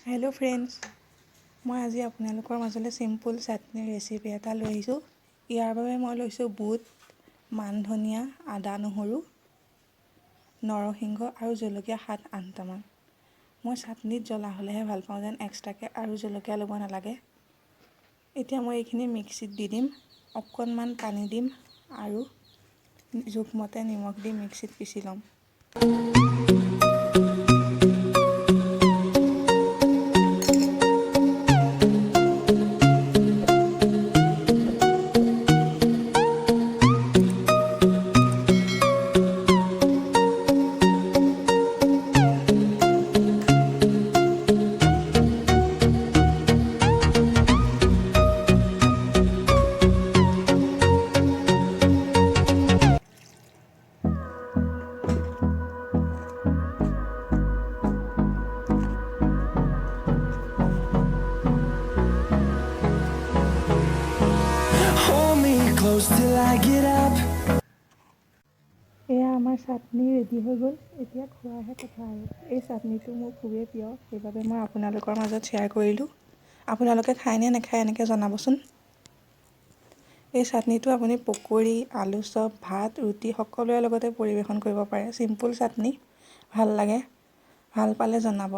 Hello' friends, মই আজি আপোনালোকৰ মাজলৈ চিম্পুল চাটনিৰ ৰেচিপি এটা লৈ আহিছোঁ। ইয়াৰ বাবে মই লৈছোঁ বুট, মান ধনিয়া, আদা নহৰু, নৰসিংহ আৰু জলকীয়া 7-8টামান। মই চাটনিত জ্বলা হ'লেহে ভাল পাওঁ, যেন এক্সট্ৰাকৈ আৰু জলকীয়া ল'ব নালাগে। এতিয়া মই এইখিনি মিক্সিত দি দিম, অকণমান পানী দিম আৰু জোখমতে নিমখ দি মিক্সিত পিচি ল'ম। Till I get up. এয়া আমাৰ চাটনি ৰেডি হৈ গ'ল। এতিয়া খোৱাহে কথা আৰু। এই চাটনিটো মোৰ খুবেই প্ৰিয়, সেইবাবে মই আপোনালোকৰ মাজত শ্বেয়াৰ কৰিলোঁ। আপোনালোকে খায়নে নাখায় এনেকৈ জনাবচোন। এই চাটনিটো আপুনি পকৰি, আলু চপ, ভাত, ৰুটি সকলোৰে লগতে পৰিৱেশন কৰিব পাৰে। চিম্পুল চাটনি, ভাল লাগে। ভাল পালে জনাব।